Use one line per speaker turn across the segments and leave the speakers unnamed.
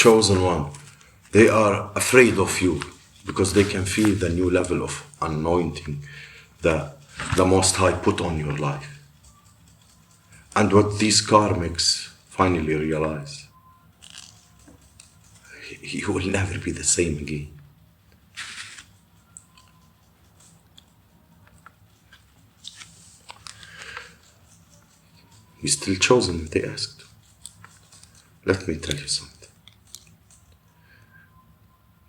chosen one, they are afraid of you because they can feel the new level of anointing that the Most High put on your life. And what these karmics finally realize, you will never be the same again. You're still chosen, they asked. Let me tell you something.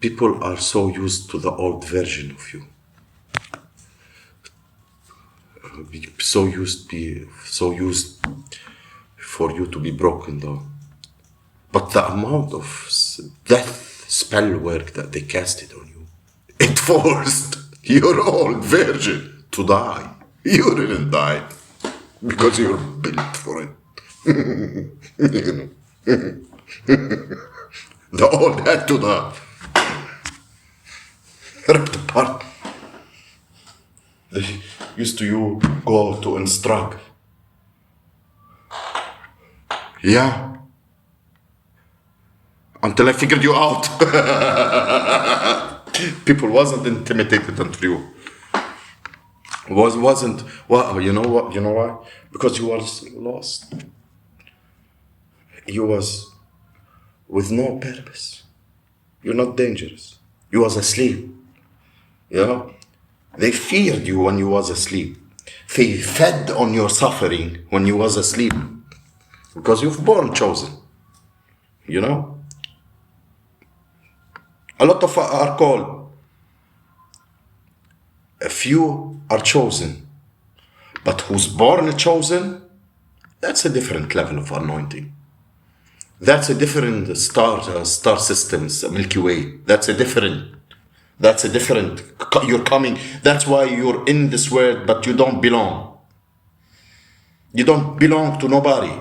People are so used to the old version of you. So used for you to be broken down. But the amount of death spell work that they casted on you, it forced your old version to die. You didn't die because you're built for it. You know. The old had to die. Ripped apart. They used to you go to and struggle. Yeah. Until I figured you out. People wasn't intimidated until you. Wasn't. Well, you know what? You know why? Because you was lost. You was with no purpose. You're not dangerous. You was asleep. You know? They feared you when you was asleep. They fed on your suffering when you was asleep. Because you've born chosen. You know? A lot of are called. A few are chosen. But who's born chosen, that's a different level of anointing. That's a different star systems, Milky Way. That's a different, you're coming. That's why you're in this world, but you don't belong. You don't belong to nobody,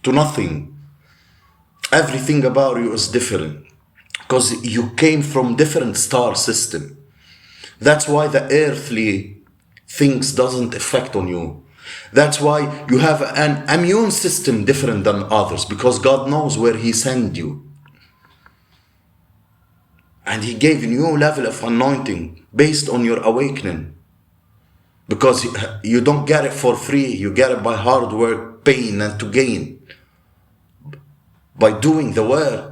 to nothing. Everything about you is different. Because you came from different star system. That's why the earthly things doesn't affect on you. That's why you have an immune system different than others, because God knows where He sent you. And He gave a new level of anointing based on your awakening. Because you don't get it for free, you get it by hard work, pain, and to gain. By doing the work.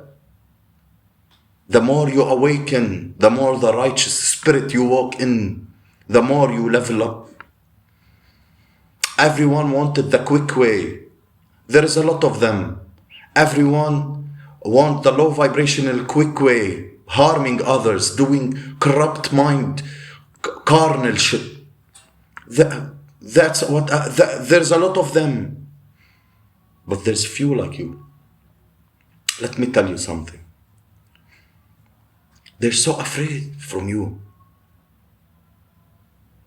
The more you awaken, the more the righteous spirit you walk in, the more you level up. Everyone wanted the quick way. There is a lot of them. Everyone want the low vibrational quick way, harming others, doing corrupt mind, carnal shit. That's what, there's a lot of them. But there's few like you. Let me tell you something. They're so afraid from you.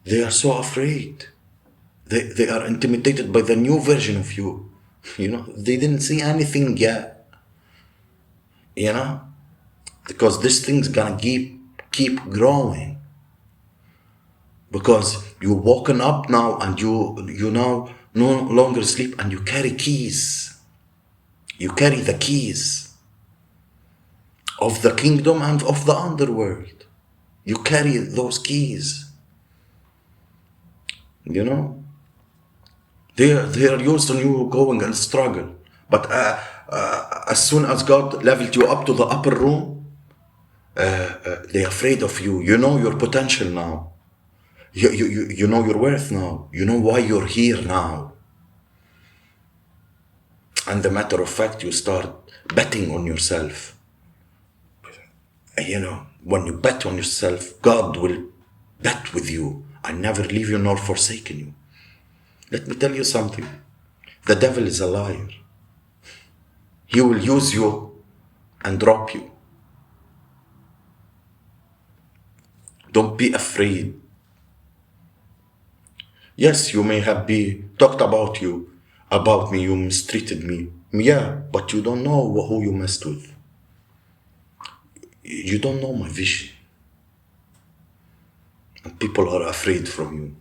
They are so afraid. They are intimidated by the new version of you. You know, they didn't see anything yet. You know? Because this thing's gonna keep growing. Because you're woken up now and you now no longer sleep and you carry keys. You carry the keys of the kingdom and of the underworld. You carry those keys. You know? They are used to you going and struggle. But as soon as God leveled you up to the upper room, they're afraid of you. You know your potential now. You know your worth now. You know why you're here now. And the matter of fact, you start betting on yourself. You know, when you bet on yourself, God will bet with you and never leave you nor forsaken you. Let me tell you something. The devil is a liar. He will use you and drop you. Don't be afraid. Yes, you may have talked about me, you mistreated me. Yeah, but you don't know who you messed with. You don't know my vision. And people are afraid from you.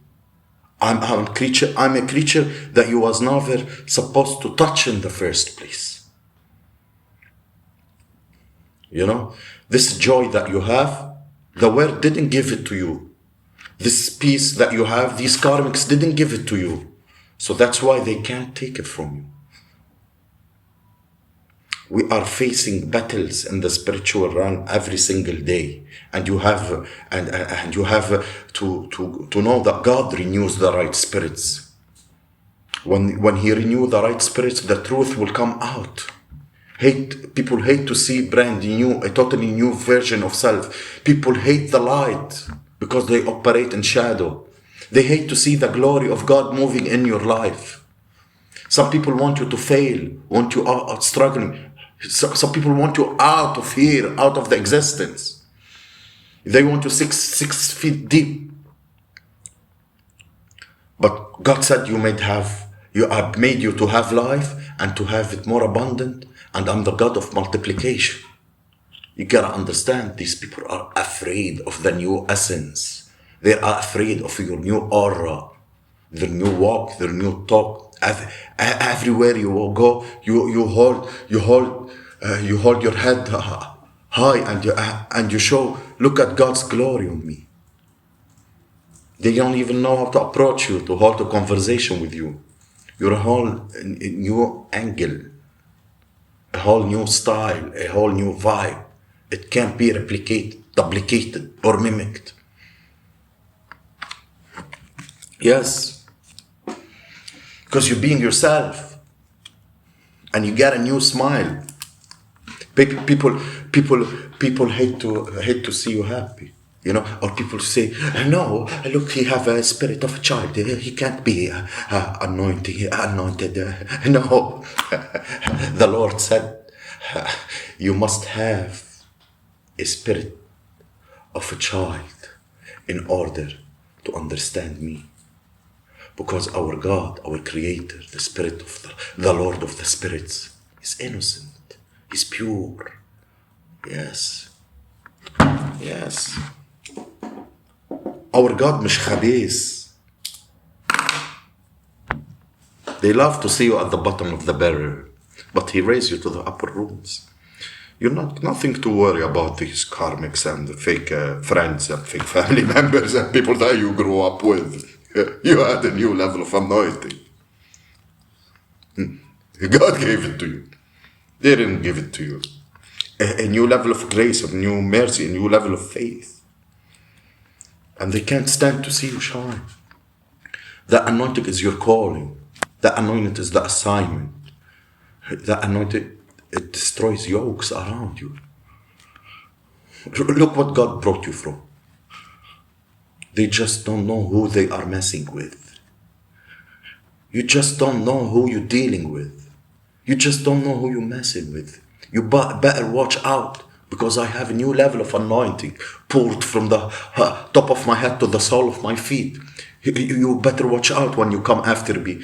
I'm a creature that you was never supposed to touch in the first place. You know, this joy that you have, the world didn't give it to you. This peace that you have, these karmics didn't give it to you. So that's why they can't take it from you. We are facing battles in the spiritual realm every single day, and you have and you have to know that God renews the right spirits. When He renews the right spirits, the truth will come out. People hate to see brand new, a totally new version of self. People hate the light because they operate in shadow. They hate to see the glory of God moving in your life. Some people want you to fail, want you out struggling. Some people want you out of here, out of the existence. They want you six feet deep. But God said I made you to have life and to have it more abundant, and I'm the God of multiplication. You gotta understand, these people are afraid of the new essence. They are afraid of your new aura, their new walk, their new talk. Everywhere you go, you hold your head high and you show, look at God's glory on me. They don't even know how to approach you, to hold a conversation with you. You're a whole new angle, a whole new style, a whole new vibe. It can't be replicated, duplicated, or mimicked. Yes. Because you're being yourself. And you get a new smile. People hate to see you happy. You know, or people say, no, look, he have a spirit of a child. He can't be anointed. No. The Lord said, you must have a spirit of a child in order to understand me. Because our God, our Creator, the Spirit of the Lord of the Spirits, is innocent. He's pure. Yes. Yes. Our God مش خبيث. They love to see you at the bottom of the barrel, but He raised you to the upper rooms. You're nothing to worry about these karmics and the fake friends and fake family members and people that you grew up with. You had a new level of anointing. God gave it to you. They didn't give it to you. A new level of grace, a new mercy, a new level of faith. And they can't stand to see you shine. That anointing is your calling. That anointing is the assignment. That anointing, it destroys yokes around you. Look what God brought you from. They just don't know who they are messing with. You just don't know who you're dealing with. You just don't know who you're messing with. You better watch out, because I have a new level of anointing poured from the top of my head to the sole of my feet. You better watch out when you come after me.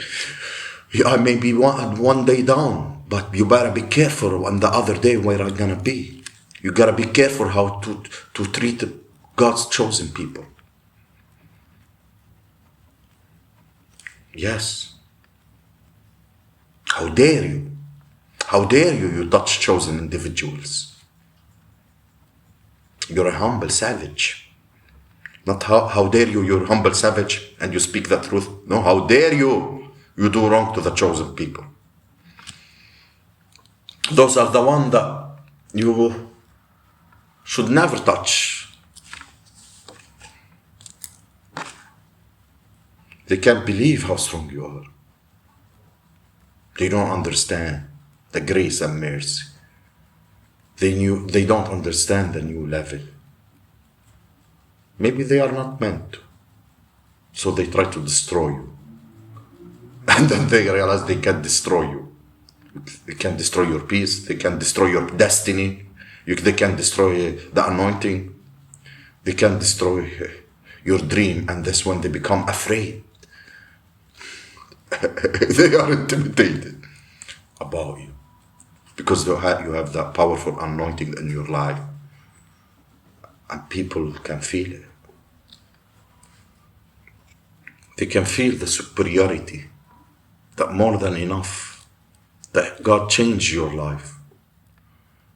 I may be one day down, but you better be careful on the other day where I'm gonna be. You gotta be careful how to treat God's chosen people. Yes. How dare you? How dare you touch chosen individuals? You're a humble savage. Not how dare you're a humble savage and you speak the truth. No, how dare you do wrong to the chosen people. Those are the ones that you should never touch. They can't believe how strong you are. They don't understand the grace and mercy. They don't understand the new level. Maybe they are not meant to. So they try to destroy you. And then they realize they can't destroy you. They can't destroy your peace. They can't destroy your destiny. They can't destroy the anointing. They can't destroy your dream. And that's when they become afraid. They are intimidated about you. Because you have that powerful anointing in your life. And people can feel it. They can feel the superiority. That more than enough. That God changed your life.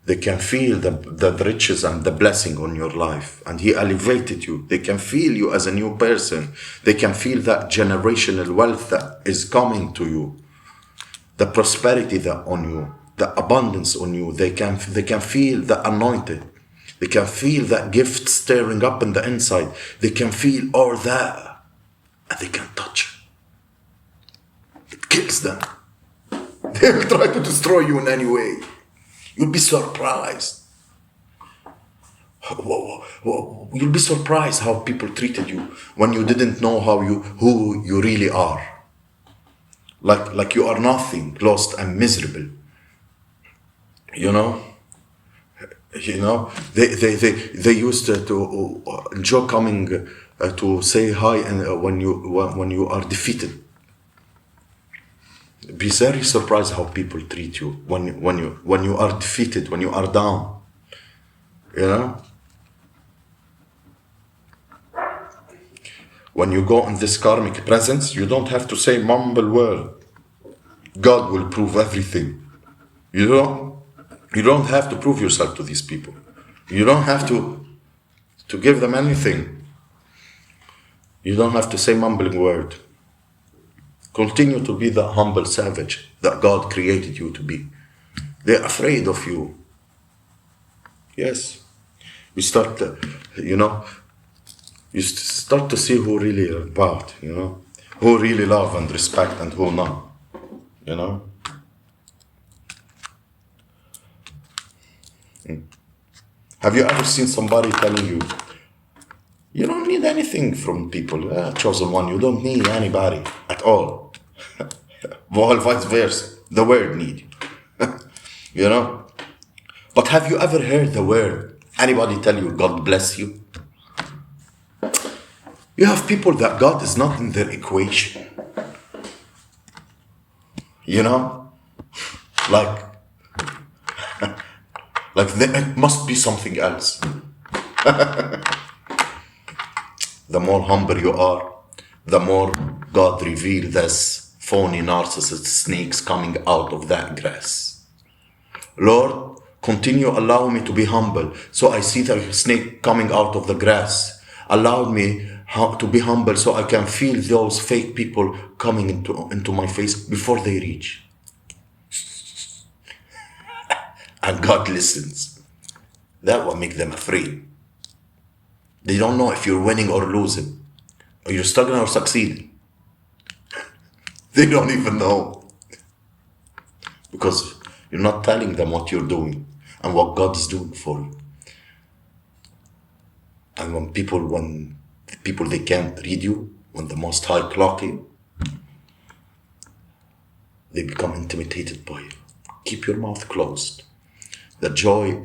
They can feel the riches and the blessing on your life. And He elevated you. They can feel you as a new person. They can feel that generational wealth that is coming to you. The prosperity that on you. The abundance on you. They can feel the anointing. They can feel that gift stirring up in the inside. They can feel all that. And they can touch it. It kills them. They will try to destroy you in any way. You'll be surprised. You'll be surprised how people treated you when you didn't know who you really are. Like you are nothing, lost and miserable. You know, they used to enjoy coming to say hi, and when you are defeated. Be very surprised how people treat you when you are defeated, when you are down. You know, when you go in this karmic presence, you don't have to say mumble word. God will prove everything. You don't have to prove yourself to these people. You don't have to give them anything. You don't have to say mumbling word. Continue to be the humble savage that God created you to be. They're afraid of you. Yes. You start to see who really are about, who really love and respect and who not, Have you ever seen somebody telling you, you don't need anything from people, chosen one, you don't need anybody at all. While vice versa, the word need. But have you ever heard the word, anybody tell you, God bless you? You have people that God is not in their equation. Like it must be something else. The more humble you are, the more God reveals this phony narcissist snakes coming out of that grass. Lord, continue allow me to be humble, so I see the snake coming out of the grass. Allow me to be humble so I can feel those fake people coming into my face before they reach. And God listens. That will make them afraid. They don't know if you're winning or losing, or you're struggling or succeeding. They don't even know. Because you're not telling them what you're doing and what God is doing for you. And when people they can't read you, when the Most High clock you, they become intimidated by you. Keep your mouth closed. The joy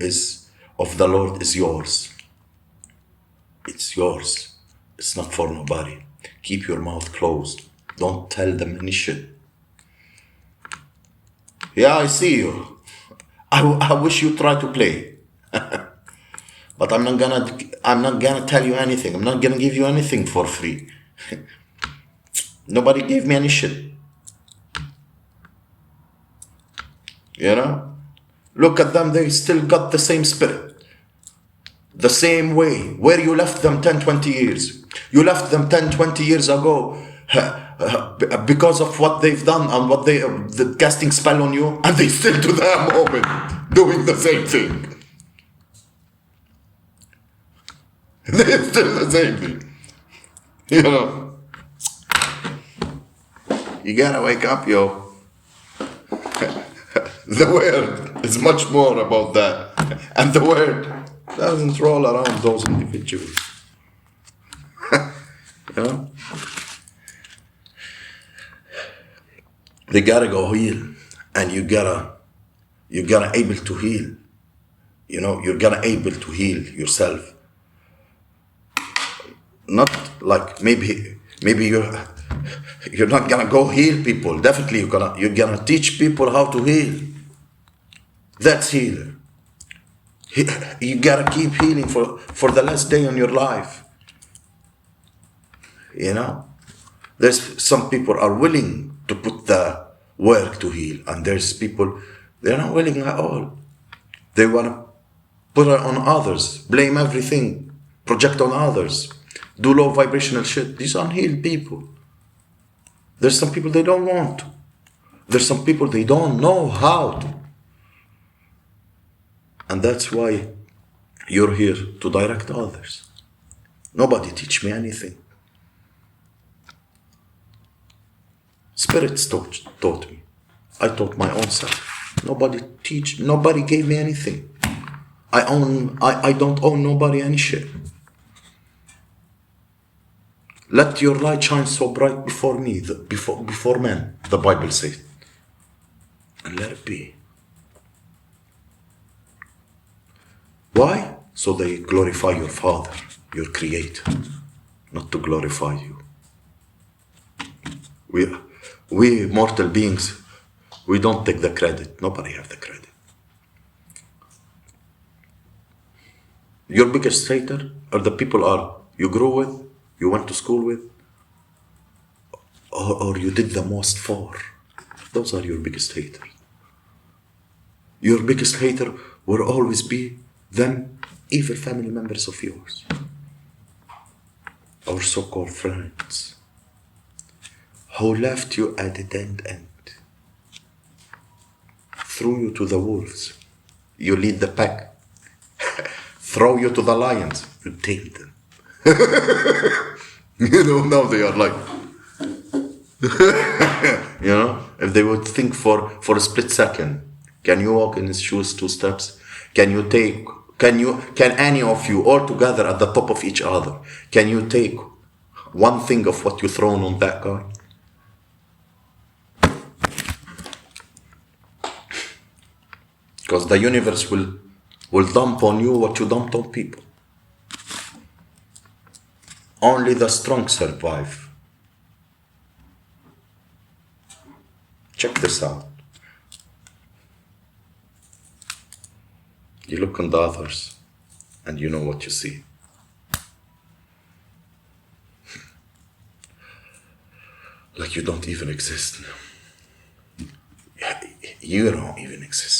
of the Lord is yours. It's yours. It's not for nobody. Keep your mouth closed. Don't tell them any shit. Yeah, I see you. I wish you try to play. But I'm not gonna tell you anything. I'm not gonna give you anything for free. Nobody gave me any shit. Look at them, they still got the same spirit. The same way, where you left them 10, 20 years. You left them 10, 20 years ago because of what they've done and what the casting spell on you, and they still to that moment doing the same thing. They're still the same thing. You gotta wake up, yo. The word is much more about that. And the word doesn't roll around those individuals. They gotta go heal. And you gotta able to heal. You're gonna able to heal yourself. Not like maybe you're not gonna go heal people. Definitely you're gonna teach people how to heal. That's healer. You gotta keep healing for the last day in your life. There's some people are willing to put the work to heal, and there's people they're not willing at all. They want to put it on others, blame everything, project on others, do low vibrational shit. These are unhealed people. There's some people they don't want to. There's some people they don't know how to. And that's why you're here to direct others. Nobody teach me anything. Spirits taught me. I taught my own self. Nobody gave me anything. I don't owe nobody any shit. Let your light shine so bright before me, before men, the Bible says. And let it be. Why? So they glorify your Father, your Creator, not to glorify you. We mortal beings, we don't take the credit. Nobody have the credit. Your biggest hater are the people you grew with, you went to school with, or you did the most for. Those are your biggest haters. Your biggest hater will always be them evil family members of yours, or so-called friends, who left you at the dead end, threw you to the wolves. You lead the pack. Throw you to the lions. You take them. Now they are like, if they would think for a split second, can you walk in his shoes 2 steps? Can any of you all together at the top of each other, can you take one thing of what you thrown on that guy? Because the universe will dump on you what you dumped on people. Only the strong survive. Check this out. You look on the others and you know what you see. Like you don't even exist. You don't even exist.